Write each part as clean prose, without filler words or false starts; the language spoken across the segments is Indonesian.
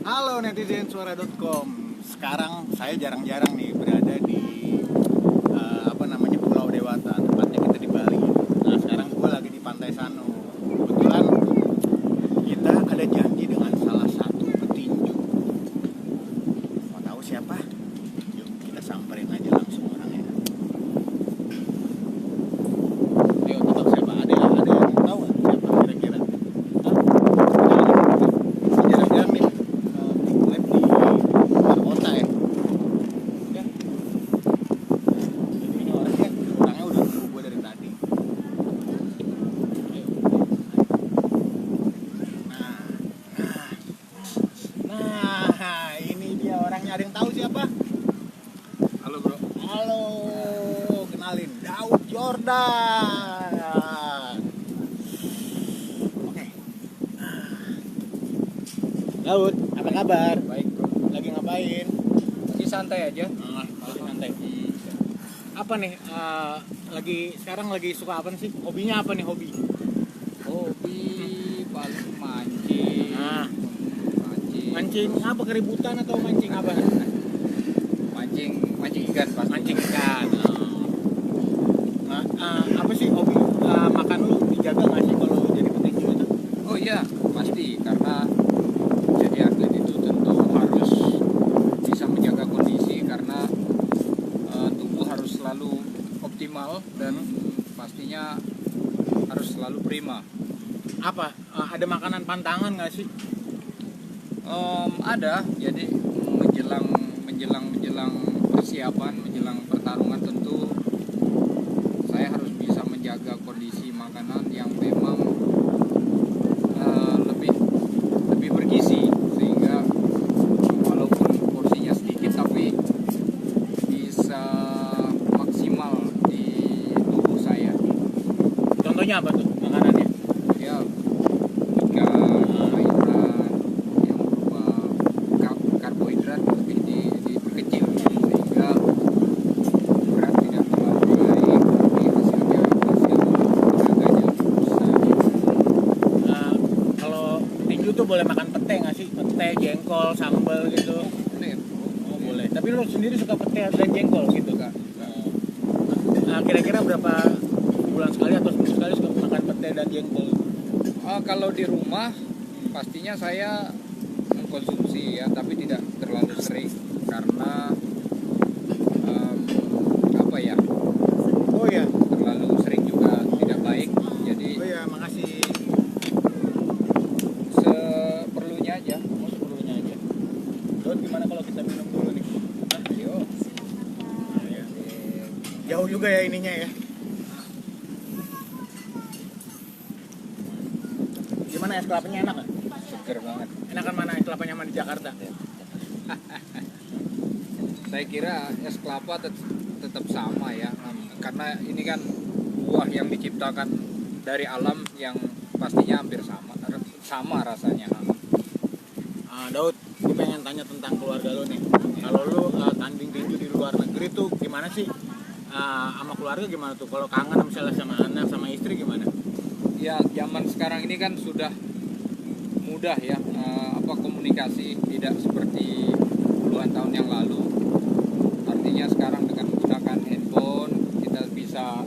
Halo netizen suara.com. Sekarang saya jarang-jarang nih berada di Pulau Dewata, tepatnya kita di Bali. Nah, sekarang gue lagi di Pantai Sanur. Kebetulan kita ada janji dengan salah satu petinju. Mau tahu siapa? Yuk kita samperin aja langsung orangnya. Ayo tebak siapa? Ada yang tahu nggak siapa kira-kira? Hah? Jarang-jarang nih live di luar kota ya. Ya. Jadi ini orangnya udah nunggu gue dari tadi. Ayo. Nah, ini dia orangnya. Ada yang tahu siapa? Halo bro. Halo, kenalin Daud Jordan. Oke. Daud, apa kabar? Baik bro. Lagi ngapain? Lagi santai aja. Lagi santai. Apa nih? Sekarang lagi suka apa sih? Hobinya apa nih hobi? Hobi paling mancing. Nah, Mancing. mancing apa, keributan atau mancing apa? Mancing ikan pas. Mancing ikan. Nah, apa sih hobi makan lu dijaga nggak sih kalau jadi petinju itu? Oh iya, pasti karena jadi atlet itu tentu harus bisa menjaga kondisi karena tubuh harus selalu optimal dan pastinya harus selalu prima. Apa? Ada makanan pantangan nggak sih? Ada, jadi menjelang persiapan, menjelang pertarungan tentu saya harus bisa menjaga kondisi makanan yang memang lebih bergizi sehingga walaupun porsinya sedikit tapi bisa maksimal di tubuh saya. Contohnya apa tuh makanannya? Ya, karbohidrat yang berupa karbohidrat lebih diperkecil sehingga berat tidak terlalu naik tapi hasilnya tenaganya bisa. Kalau petinju tuh boleh makan pete nggak sih? Pete, jengkol, sambal gitu? Boleh, Oh boleh. Tapi lu sendiri suka pete dan jengkol gitu kan? Kira-kira berapa bulan sekali atau seminggu sekali suka makan pete dan jengkol? Kalau di rumah pastinya saya mengkonsumsi ya, tapi tidak terlalu sering karena apa ya, Oh ya, terlalu sering juga tidak baik. Jadi oh ya, makasih. seperlunya aja. Mau sepuluhnya aja. Daud, gimana kalau kita minum dulu nih? Hah? Yuk. Nah, ya. Jauh juga ya ininya ya. Gimana es kelapanya, enak nggak? Seger banget. Enakan mana es kelapanya sama di Jakarta? Saya kira es kelapa tetap sama ya, karena ini kan buah yang diciptakan dari alam yang pastinya hampir sama rasanya. Daud, gue pengen tanya tentang keluarga lo nih. Kalau lo tanding tinju di luar negeri tuh gimana sih? Sama keluarga gimana tuh? Kalau kangen misalnya sama anak, sama istri gimana? Ya, zaman sekarang ini kan sudah mudah ya, komunikasi tidak seperti puluhan tahun yang lalu. Artinya sekarang dengan menggunakan handphone kita bisa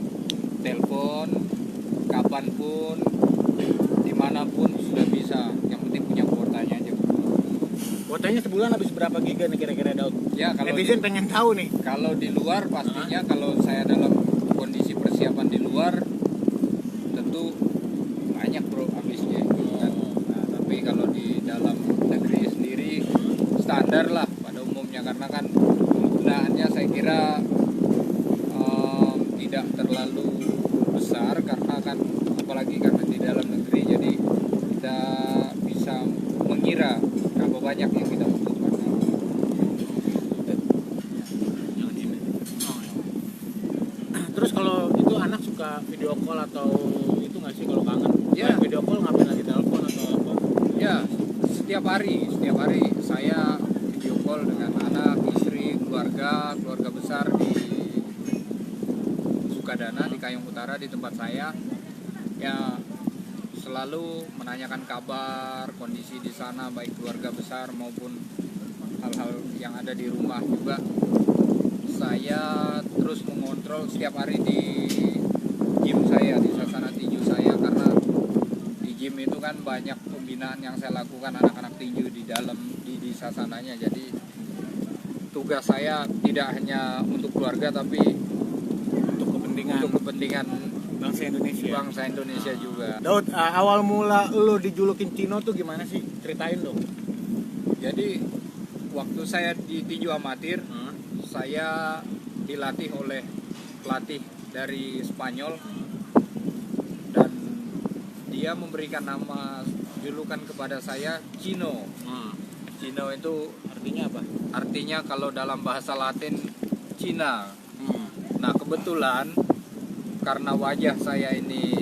telepon kapanpun, dimanapun sudah bisa. Yang penting punya kuotanya aja. Kuotanya sebulan habis berapa giga nih kira-kira, Daud? Ya, Netizen pengen tahu nih. kalau di luar pastinya kalau saya dalam kondisi persiapan di luar tentu banyak bro habisnya gitu kan. Nah, tapi kalau di dalam negeri sendiri standar lah pada umumnya karena kan penggunaannya saya kira tidak terlalu besar karena kan apalagi karena di dalam negeri jadi kita bisa mengira berapa banyak yang kita butuhkan. Terus kalau itu anak suka video call atau itu nggak sih kalau kangen? Ya. Video call ngapain lagi, telepon atau apa? Ya, setiap hari saya video call dengan anak, istri, keluarga besar di Sukadana di Kayong Utara di tempat saya. Ya, selalu menanyakan kabar, kondisi di sana, baik keluarga besar maupun hal-hal yang ada di rumah juga. Saya terus mengontrol setiap hari di gym saya, di sasana tinju saya, karena di gym itu kan banyak pembinaan yang saya lakukan anak-anak tinju di dalam di sasananya. Jadi tugas saya tidak hanya untuk keluarga tapi untuk kepentingan bangsa Indonesia juga. Daud, awal mula lo dijulukin Cino tuh gimana sih? Ceritain dong. Jadi waktu saya di tinju amatir, saya dilatih oleh pelatih dari Spanyol dan dia memberikan nama julukan kepada saya Cino. Cino itu Artinya apa? artinya kalau dalam bahasa Latin Cina. Nah kebetulan karena wajah saya ini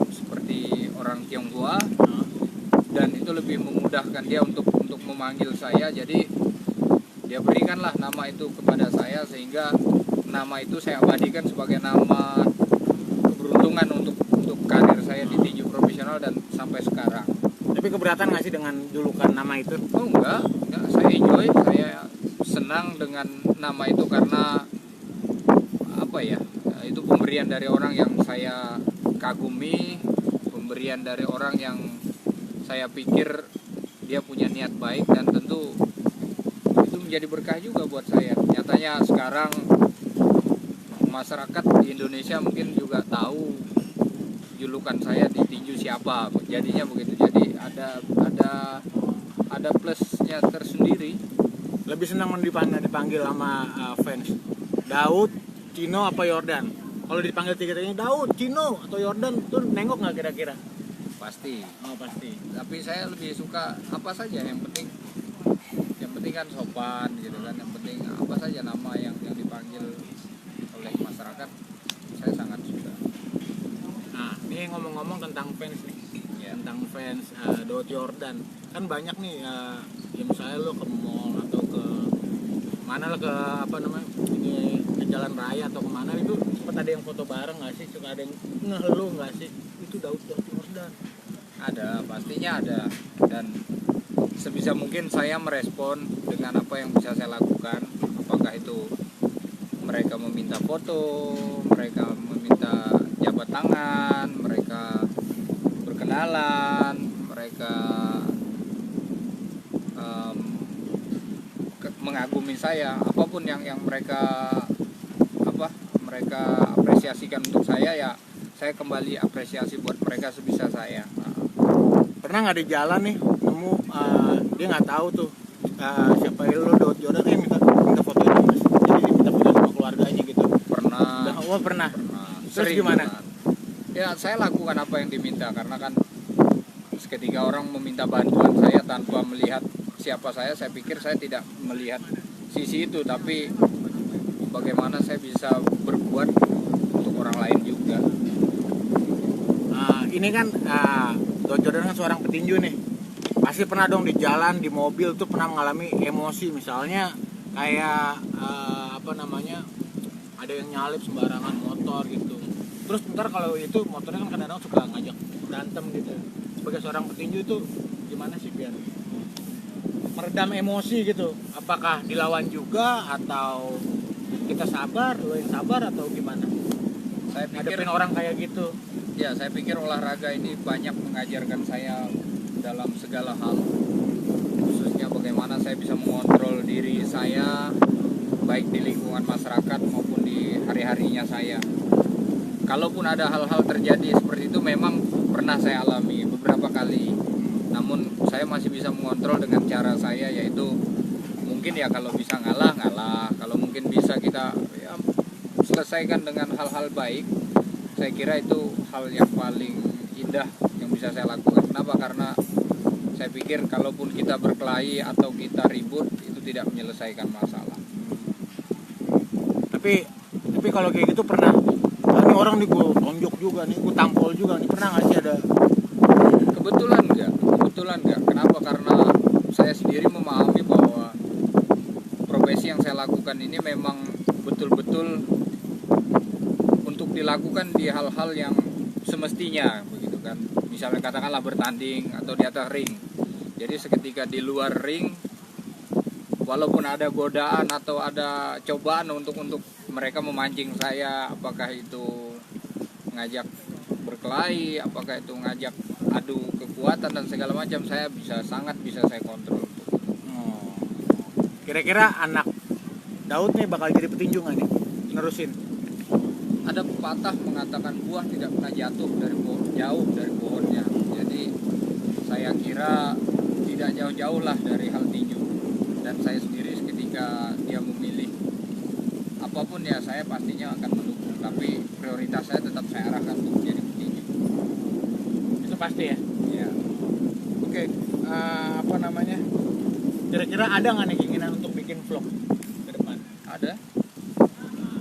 seperti orang Tionghoa dan itu lebih memudahkan dia untuk memanggil saya, jadi dia berikanlah nama itu kepada saya sehingga nama itu saya abadikan sebagai nama keberuntungan untuk karir saya di tinju profesional dan sampai sekarang. Tapi keberatan nggak sih dengan julukan nama itu? Oh enggak, saya enjoy, saya senang dengan nama itu karena apa ya, itu pemberian dari orang yang saya kagumi, pemberian dari orang yang saya pikir dia punya niat baik dan tentu itu menjadi berkah juga buat saya. Nyatanya sekarang masyarakat di Indonesia mungkin juga tahu julukan saya di tinju siapa, jadinya begitu. Jadi ada plusnya tersendiri. Lebih senang dipanggil sama fans Daud, Cino apa Yordan? Kalau dipanggil tiga-tiganya Daud, Cino atau Yordan tuh nengok nggak kira-kira? Pasti. Oh pasti. Tapi saya lebih suka apa saja, yang penting kan sopan gitu kan, yang penting apa saja nama yang dipanggil oleh masyarakat saya sangat suka. Nah, ini ngomong-ngomong tentang fans nih, Ya. tentang fans Daud Yordan, kan banyak nih ya misalnya lo ke mall atau ke mana lah, ke apa namanya ini, ke jalan raya atau kemana itu sempat ada yang foto bareng nggak sih? Suka ada yang ngeh lo nggak sih? Itu Daud Yordan. Ada, pastinya ada, dan sebisa mungkin saya merespon dengan apa yang bisa saya lakukan. Apakah itu mereka meminta foto, mereka meminta jabat tangan, mereka berkenalan, mereka mengagumi saya, apapun yang mereka apresiasikan untuk saya, ya saya kembali apresiasi buat mereka sebisa saya. Pernah nggak di jalan nih nemu dia nggak tahu tuh siapa lo Daud Yordan, minta foto itu mas, jadi minta foto sama keluarganya gitu. Pernah. Pernah. Terus Sering gimana? banget. Ya saya lakukan apa yang diminta, karena kan ketika orang meminta bantuan saya tanpa melihat siapa saya pikir saya tidak melihat sisi itu, tapi bagaimana saya bisa berbuat untuk orang lain juga. Ini kan Daud Yordan kan seorang petinju nih, pasti pernah dong di jalan, di mobil tuh pernah mengalami emosi, misalnya kayak apa namanya, ada yang nyalip sembarangan motor gitu. Terus ntar kalau itu motornya kan kadang-kadang suka ngajak berantem gitu. Sebagai seorang petinju itu gimana sih biar meredam emosi gitu? Apakah dilawan juga atau kita sabar, lo yang sabar atau gimana? Saya pikir Ngadepin orang kayak gitu. Ya, saya pikir olahraga ini banyak mengajarkan saya dalam segala hal, khususnya bagaimana saya bisa mengontrol diri saya, baik di lingkungan masyarakat maupun di hari-harinya saya. Kalaupun ada hal-hal terjadi seperti itu, memang pernah saya alami beberapa kali, namun saya masih bisa mengontrol dengan cara saya, yaitu mungkin ya kalau bisa ngalah, kalau mungkin bisa kita ya, selesaikan dengan hal-hal baik. Saya kira itu hal yang paling indah yang bisa saya lakukan. Kenapa? Karena saya pikir kalaupun kita berkelahi atau kita ribut, itu tidak menyelesaikan masalah. Tapi kalau kayak gitu pernah, ini orang nih gue tonjok juga nih, gue tampol juga nih, pernah nggak sih ada? Kebetulan enggak. Kenapa? Karena saya sendiri memahami bahwa profesi yang saya lakukan ini memang betul-betul untuk dilakukan di hal-hal yang semestinya, begitu kan. misalnya katakanlah bertanding atau di atas ring. Jadi seketika di luar ring, walaupun ada godaan atau ada cobaan untuk mereka memancing saya, apakah itu ngajak berkelahi, apakah itu ngajak adu kekuatan dan segala macam, sangat bisa saya kontrol. Oh. Kira-kira anak Daud nih bakal jadi petinju nggak nih? Nerusin. Ada pepatah mengatakan buah tidak pernah jatuh dari jauh dari pohonnya. Jadi saya kira tidak jauh-jauh lah dari hal tinju. Dan saya sendiri ketika dia memilih apapun ya, saya pastinya akan mendukung. Tapi prioritas saya tetap saya arahkan untuk menjadi petinju. Itu pasti ya? Ya. Oke, apa namanya? Kira-kira ada nggak nih keinginan untuk bikin vlog ke depan? Ada.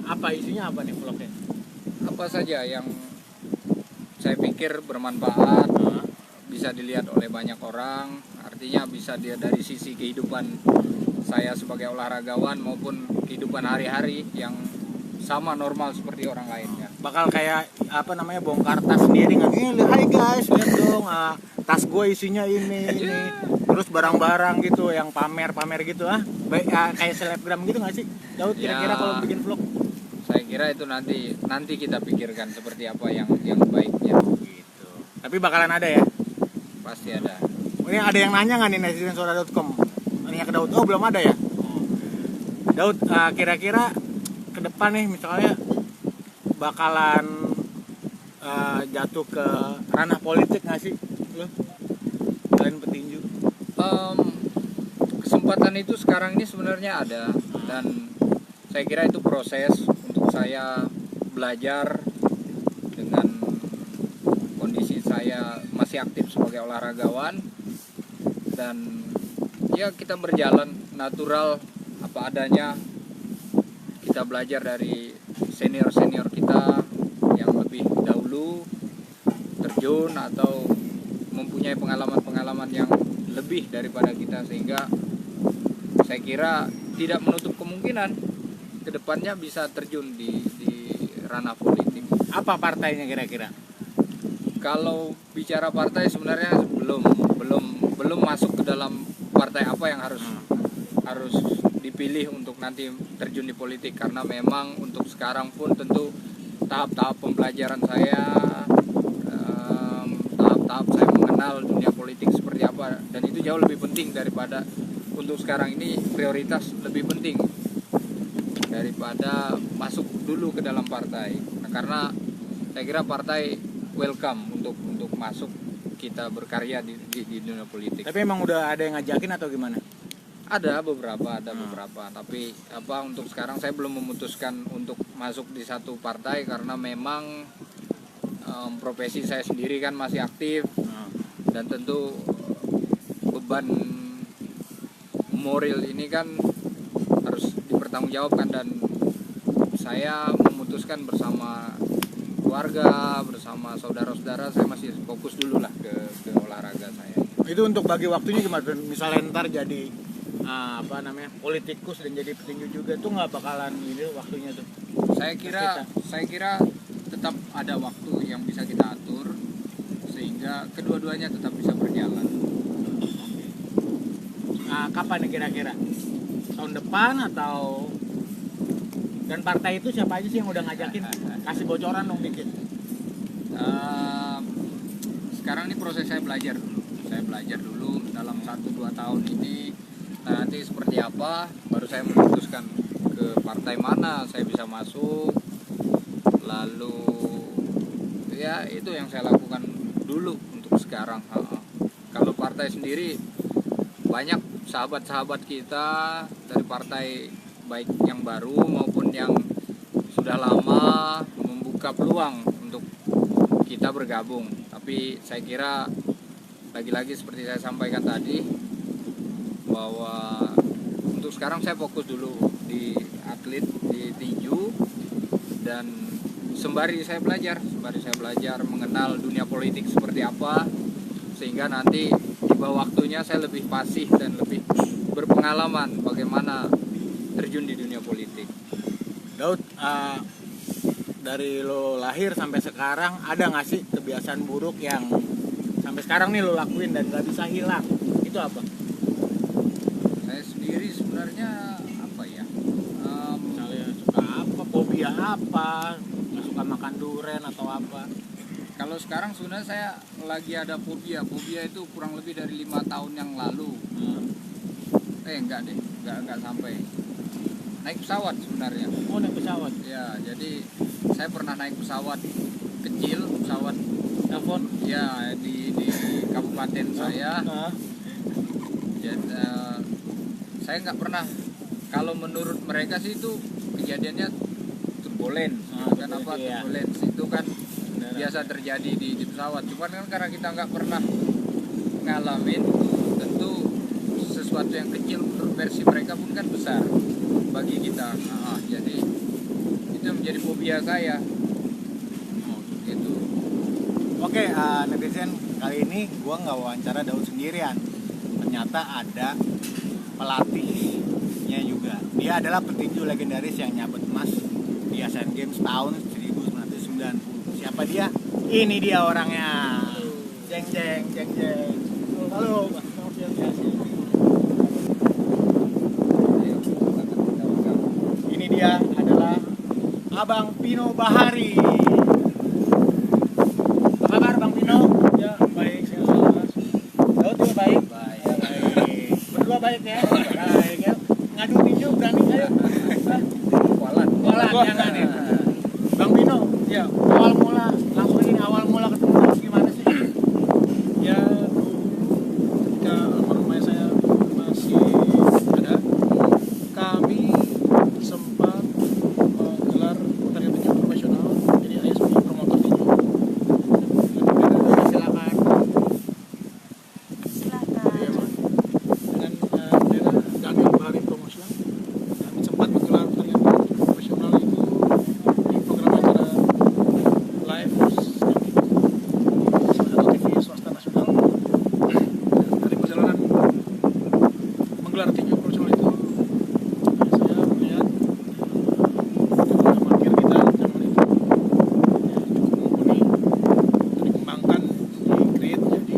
Apa isinya, apa nih vlognya? Apa saja yang saya pikir bermanfaat, bisa dilihat oleh banyak orang. Artinya bisa dia dari sisi kehidupan saya sebagai olahragawan maupun kehidupan hari-hari yang sama normal seperti orang lainnya. Bakal kayak apa namanya, bongkar tas sendiri nggak? Hai guys, lihat dong, tas gue isinya ini. Terus barang-barang gitu yang pamer-pamer gitu kayak selebgram gitu nggak sih? Daud kira-kira Ya, kalau bikin vlog? Saya kira itu nanti kita pikirkan seperti apa yang baiknya. Gitu. Tapi bakalan ada ya? Pasti ada. Ini ada yang nanya nggak nih netizensuara.com? Nanya ke Daud. Oh, belum ada ya? Daud, kira-kira ke depan nih misalnya bakalan jatuh ke ranah politik nggak sih lo? Selain petinju. Kesempatan itu sekarang ini sebenarnya ada, dan saya kira itu proses untuk saya belajar dengan kondisi saya masih aktif sebagai olahragawan, dan ya kita berjalan natural apa adanya. Kita belajar dari senior-senior kita yang lebih dahulu terjun atau mempunyai pengalaman-pengalaman yang lebih daripada kita, sehingga saya kira tidak menutup kemungkinan kedepannya bisa terjun di ranah politik. Apa partainya kira-kira? Kalau bicara partai sebenarnya belum masuk ke dalam partai apa yang harus dipilih untuk nanti terjun di politik, karena memang untuk sekarang pun tentu tahap-tahap pembelajaran saya, tahap-tahap saya mengenal dunia politik seperti apa, dan itu jauh lebih penting daripada untuk sekarang ini. Prioritas lebih penting daripada masuk dulu ke dalam partai. Nah, karena saya kira partai welcome untuk masuk kita berkarya di dunia politik. Tapi emang udah ada yang ngajakin atau gimana? Ada beberapa, tapi untuk sekarang saya belum memutuskan untuk masuk di satu partai, karena memang profesi saya sendiri kan masih aktif, dan tentu beban moral ini kan harus dipertanggungjawabkan, dan saya memutuskan bersama keluarga, bersama saudara-saudara, saya masih fokus dulu lah ke olahraga saya. Itu untuk bagi waktunya gimana? Misalnya ntar jadi politikus dan jadi petinju juga, tuh nggak bakalan ini waktunya tuh? Saya kira tetap ada waktu yang bisa kita atur sehingga kedua-duanya tetap bisa berjalan. Kapan nih kira-kira? Tahun depan atau? Dan partai itu siapa aja sih yang udah ngajakin? Kasih bocoran dong dikit. Sekarang ini proses saya belajar dulu dalam 1-2 tahun ini. Nanti seperti apa baru saya memutuskan ke partai mana saya bisa masuk. Lalu ya itu yang saya lakukan dulu untuk sekarang. Kalau partai sendiri, banyak sahabat-sahabat kita dari partai baik yang baru maupun yang sudah lama membuka peluang untuk kita bergabung. Tapi saya kira lagi-lagi seperti saya sampaikan tadi, bahwa untuk sekarang saya fokus dulu di atlet, di tinju, dan sembari saya belajar mengenal dunia politik seperti apa, sehingga nanti tiba waktunya saya lebih fasih dan lebih berpengalaman bagaimana terjun di dunia politik. Daud, dari lo lahir sampai sekarang ada nggak sih kebiasaan buruk yang sampai sekarang nih lo lakuin dan gak bisa hilang, itu apa? Saya sendiri sebenarnya apa ya? Misalnya suka apa, fobia apa, nggak suka makan durian atau apa? Kalau sekarang sebenarnya saya lagi ada fobia. Fobia itu kurang lebih dari 5 tahun yang lalu. Enggak deh, enggak sampai. Naik pesawat sebenarnya. Oh, naik pesawat. Ya, jadi saya pernah naik pesawat kecil, pesawat Telepon? ya di kabupaten saya. Jadi, saya nggak pernah. Kalau menurut mereka sih itu kejadiannya turbulen. Kenapa iya. turbulence itu kan biasa terjadi di pesawat. Cuman kan karena kita nggak pernah ngalamin, tentu sesuatu yang kecil menurut versi mereka pun kan besar bagi kita. Jadi itu menjadi fobia saya. Gitu. Oke, netizen, kali ini gua nggak wawancara Daud sendirian. Ternyata ada pelatihnya juga. Dia adalah petinju legendaris yang nyabet emas di Asian Games tahun 1990. Siapa dia? Ini dia orangnya. Jeng jeng jeng jeng. Halo. Ini dia adalah Abang Pino Bahari. Apa kabar Bang Pino? Ya, baik, sehat. Daud juga baik? Baik. Ya, baik. Berdua baik ya? Baik ya. Ngadu tinju berani ayo. Kualat. Kualat jangan ya. Bang Pino, Ya, awal mula ketemu Daud gimana sih? ya dulu ketika almarhum ayah saya masih ada, kami sempat menggelar pertandingan tinju profesional. Jadi ayah sebagai promotor tinju. Silakan. Iya, Mas. Dengan bendera Daniel Bahari Promoslan, kami sempat menggelar pertandingan tinju profesional itu di program acara live salah satu TV swasta nasional. Dari perjalanan menggelar tinju profesional itu, saya melihat amatir kita zaman itu cukup mumpuni untuk dikembangkan, di-create jadi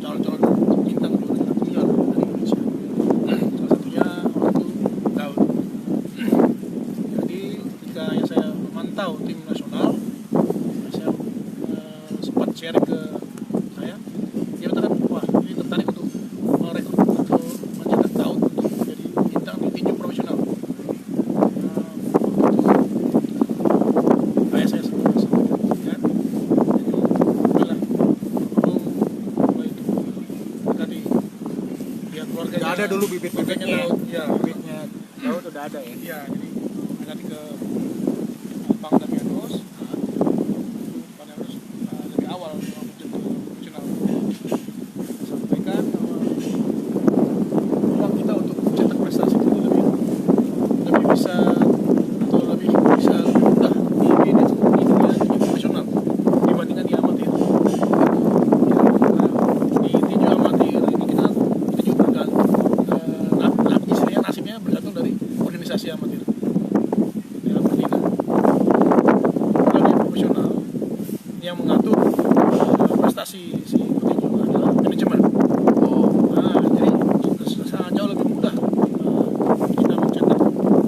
calon-calon bintang juara senior dari Indonesia. Salah satunya waktu Daud. Jadi ketika saya memantau tim nasional, saya sempat share ke saya, dia berkata, wah ini tertarik untuk merekrut atau mencetak Daud untuk menjadi bintang di tinju profesional. Ayah saya sempat sampaikan, jadi alhamdulillah mulai itu mendekati pihak keluarganya. Udah ada dulu bibit-bibitnya. keluarganya Daud, ya, Bibitnya Daud udah ada ya. ya, jadi mendekati ke Bang Damianus. Bang Damianus dari awal memang mencetak profesional. Sampaikan bahwa peluang kita untuk mencetak prestasi jadi lebih bisa atau lebih bisa lebih mudah di dunia tinju profesional dibandingkan di amatir. Di tinju amatir ini kita tinju bergantung, istilahnya nasibnya bergantung dari organisasi amatir. Dalam artinya kalau di profesional yang mengatur prestasi si petinju adalah manajemen. Jadi sangat jauh lebih mudah kita mencetak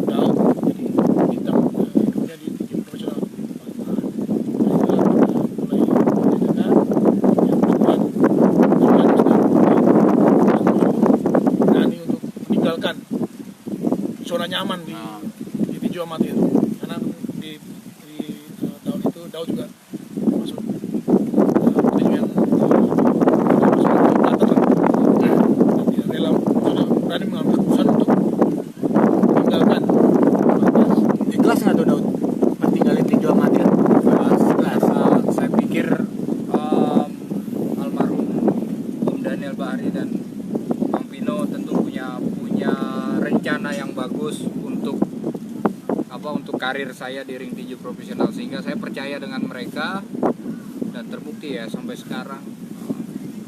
Daud jadi bintang dunia di tinju profesional. Mulai mencetak yang kemudian berani untuk meninggalkan zona nyaman di tinju amatir, karena di tahun itu Daud juga masuk tinju yang masuk ke belakang, dan dia rela sudah berani mengambil keputusan untuk meninggalkan batas. Ikhlas nggak tuh Daud tinggalin tinju amatir? Ikhlas. Saya pikir almarhum Om Daniel Bahari dan Bang Pino tentu punya rencana yang bagus untuk karir saya di ring tinju profesional, sehingga saya percaya dengan mereka dan terbukti ya sampai sekarang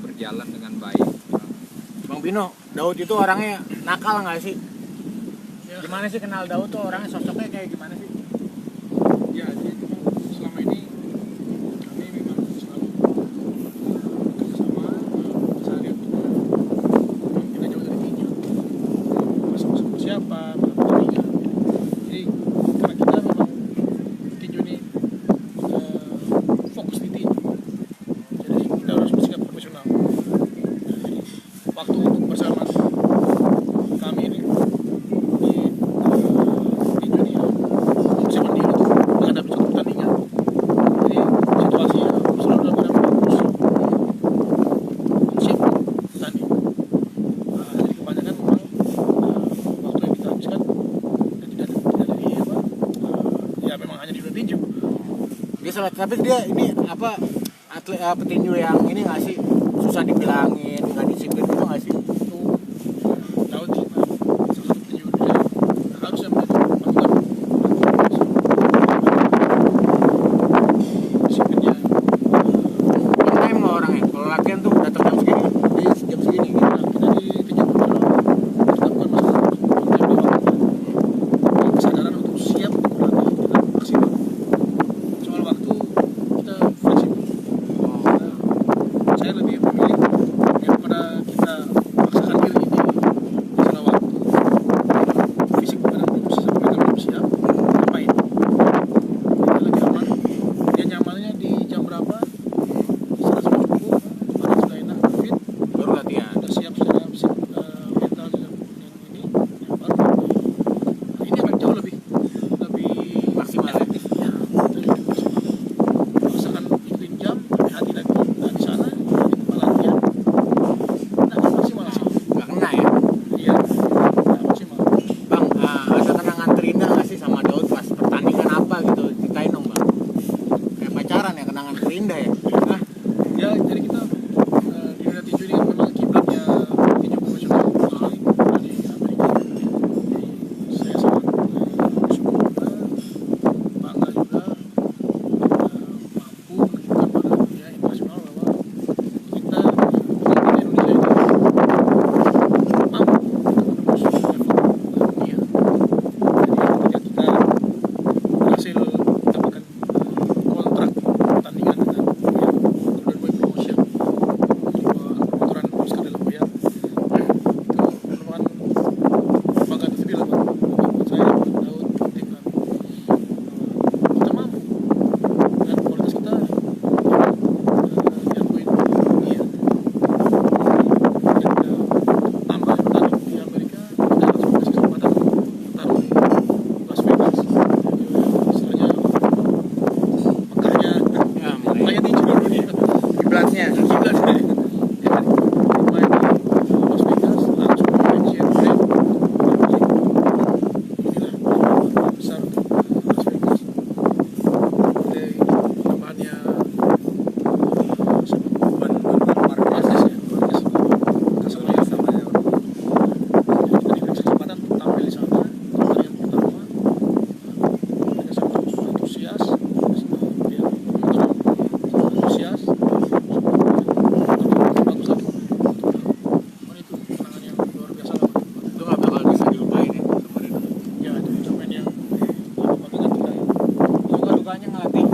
berjalan dengan baik. Bang Pino, Daud itu orangnya nakal nggak sih? Ya, Gimana sih kenal Daud tuh orangnya, sosoknya kayak gimana sih? ya, jadi memang selama ini kami memang selalu tapi dia ini apa atlet petinju yang ini nggak sih susah dibilangin, nggak disiplin itu nggak sih? Tahu sih, salah satu petinju Indonesia harusnya melakukan disiplinnya. On time nggak orangnya, kalau latihan tuh datang jam segini, di jam segini gitu. Nah, kita di tinjau profesional tetapkan masalah on time di waktu. Kesadaran untuk siap berlatih dengan maksimal. Soal waktu kita fleksibel. Saya lebih memilih daripada kita paksakan diri di masalah waktu, fisik badan belum siap, ngapain? Kita lebih aman. Dia nyamannya di jam berapa? Setelah subuh, badan sudah enak, fit, Baru latihan. sudah siap secara fisik, mental juga yang ini, yang baru. Nah, ini akan jauh lebih Maksimal ya? efektif. Ya, lebih maksimal. Paksakan ikutin jam, tapi hati lagi nggak di sana, di tempat latihan. Nah, nggak maksimal hasilnya. Nggak kena ya? Iya, nggak maksimal. Bang, ada kenangan terindah nggak sih sama Daud pas pertandingan apa gitu? Ceritain dong bang. Kayak pacaran ya, kenangan terindah ya? Hah? Ya, jadi kita di dunia tinju ini kan memang kiblatnya tinju profesional sekali di Amerika. Jadi saya sangat bersyukur juga, bangga juga mampu menunjukkan pada dunia internasional bahwa kita di Indonesia ini mampu untuk menembus level dunia. Jadi ketika kita berhasil mendapatkan kontrak pertandingan dengan Golden Boy Promotion di bawah aturan Oscar de la Hoya, itu merupakan kebanggaan tersendiri lah buat saya, buat Daud, buat tim kami. Kita mampu dan kualitas kita diakui dunia. Dan kita tambah bertanding di Amerika, kita langsung kasih kesempatan bertarung di Las Vegas. Istilahnya Mekahnya Ya, Mekahnya tinju ini. kiblatnya. Kiblat ya. Ya, main di Las Vegas langsung mention brand. Inilah peluang besar untuk Las Vegas. Dari tambahannya beban Marquez ya, Marquez Casanova sama ya. Jadi kita diberi kesempatan untuk tampil di sana pertandingan pertama. Mereka sangat antusias, dia antusias. Bagus lah. Itu kenangan yang luar biasa lah. Itu nggak bakal bisa dilupain ya sebenarnya. Ya, itu momen yang lama banget kita. Suka dukanya ngelatih.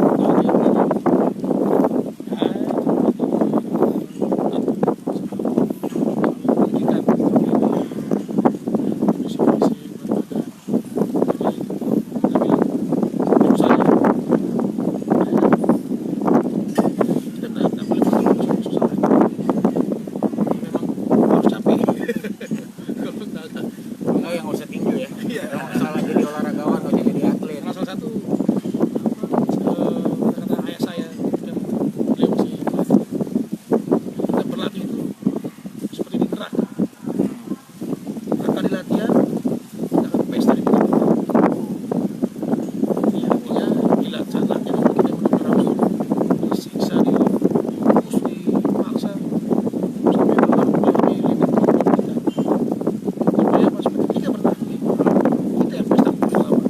Enggak yang nggak usah tinju ya. Iya. Kalau masalah jadi olahragawan, nggak usah jadi atlet. Karena salah satu kata ayah saya dan beliau masih pelatih. Kita berlatih itu seperti di neraka. Neraka di latihan, kita akan pesta di tempat. Iya, artinya bila saat latihan itu kita benar-benar harus disiksa, dipus, dipaksa sampai melebihi limit kemampuan kita. Supaya pas ketika bertanding, kita yang pesta melawan.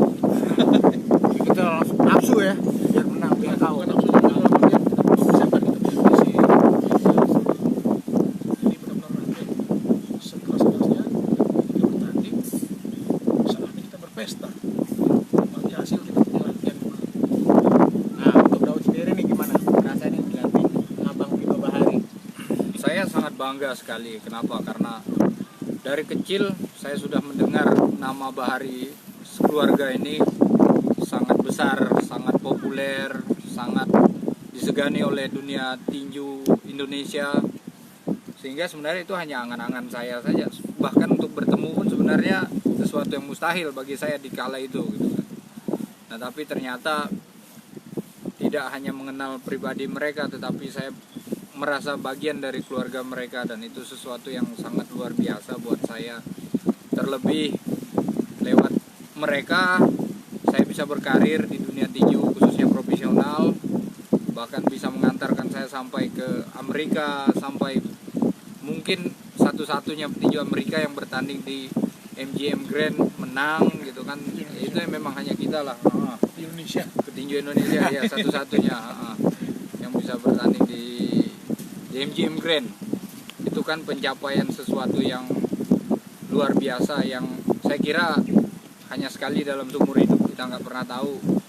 Kita langsung nafsu ya, biar menang, biar kau. Bukan nafsu juga dalam artian kita mempersiapkan, kita punya visi, jadi benar-benar latihan sekeras-kerasnya. Kita bertanding, saatnya kita berpesta. Bagi hasil kita punya latihan kemarin. Nah, untuk Daud sendiri nih gimana? Rasanya dilatih sama Bang Bima Bahari. Saya sangat bangga sekali. Kenapa? Karena dari kecil saya sudah mendengar nama Bahari keluarga ini sangat besar, sangat populer, sangat disegani oleh dunia tinju Indonesia. Sehingga sebenarnya itu hanya angan-angan saya saja. Bahkan untuk bertemu pun sebenarnya sesuatu yang mustahil bagi saya di kala itu gitu kan. Nah, tapi ternyata tidak hanya mengenal pribadi mereka, tetapi saya merasa bagian dari keluarga mereka, dan itu sesuatu yang sangat luar biasa buat saya. Terlebih lewat mereka saya bisa berkarir di dunia tinju khususnya profesional, bahkan bisa mengantarkan saya sampai ke Amerika, sampai mungkin satu-satunya petinju Amerika yang bertanding di MGM Grand menang gitu kan. Itu yang memang hanya kita lah, Di Indonesia. petinju Indonesia ya satu-satunya yang bisa bertanding di MGM Grand. Itu kan pencapaian sesuatu yang luar biasa yang saya kira hanya sekali dalam seumur hidup. Kita nggak pernah tahu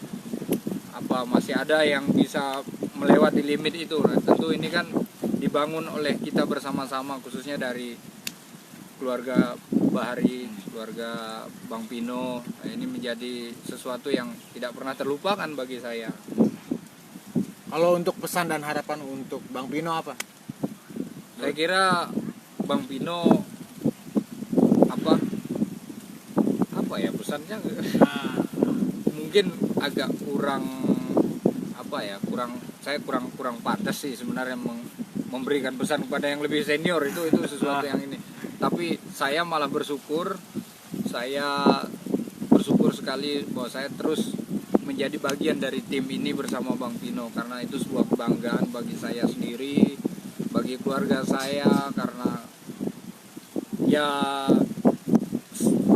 apa masih ada yang bisa melewati limit itu. Nah, tentu ini kan dibangun oleh kita bersama-sama, khususnya dari keluarga Bahari, keluarga Bang Pino. Nah, ini menjadi sesuatu yang tidak pernah terlupakan bagi saya. Kalau untuk pesan dan harapan untuk Bang Pino apa? Saya kira Bang Pino apa ya pesannya mungkin agak kurang saya kurang pantas sih sebenarnya memberikan pesan kepada yang lebih senior. Itu sesuatu yang ini, tapi saya malah bersyukur sekali bahwa saya terus menjadi bagian dari tim ini bersama Bang Pino, karena itu sebuah kebanggaan bagi saya sendiri, bagi keluarga saya, karena ya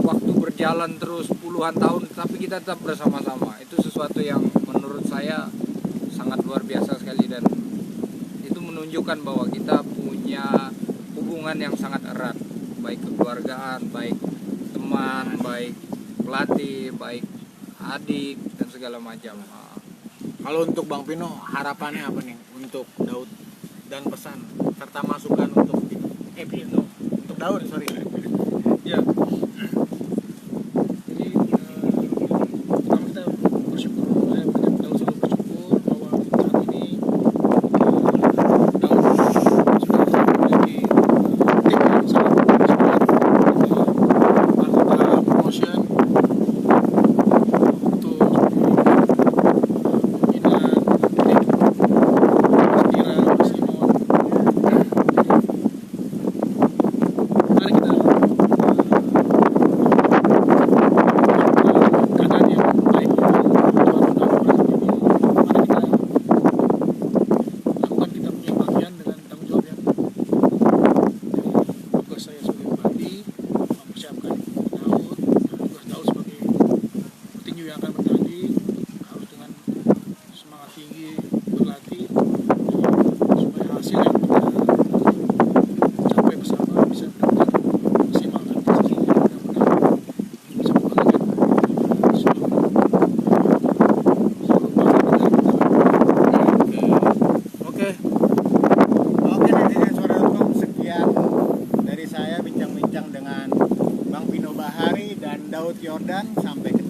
waktu berjalan terus puluhan tahun tapi kita tetap bersama-sama. Itu sesuatu yang menurut saya sangat luar biasa sekali, dan itu menunjukkan bahwa kita punya hubungan yang sangat erat, baik kekeluargaan, baik teman, baik pelatih, baik adik, dan segala macam. Kalau untuk Bang Pino harapannya apa nih untuk Daud, dan pesan serta masukan untuk Pino untuk Daud, sorry. Ya. Jadi pertama kita bersyukur, saya Daud selalu bersyukur bahwa saat ini Daud sudah memiliki tim yang sangat kuat di anggota promotion untuk pembinaan Tira, Simon. Mari kita keadaan yang baik Tuhan menambahkan ini. Mari kita lakukan kita punya bagian dengan tanggung jawab yang tugas saya sebagai pelatih mempersiapkan Daud, tugas Daud sebagai petinju yang akan bertanding harus dengan semangat tinggi berlatih supaya hasil yang kita capai bersama bisa benar-benar maksimal dan sehingga mudah-mudahan bisa membanggakan seluruh bangsa negara kita. Oke, netizen suara.com, sekian dari saya bincang-bincang dengan Bang Pino Bahari dan Daud Yordan. Sampai ketemu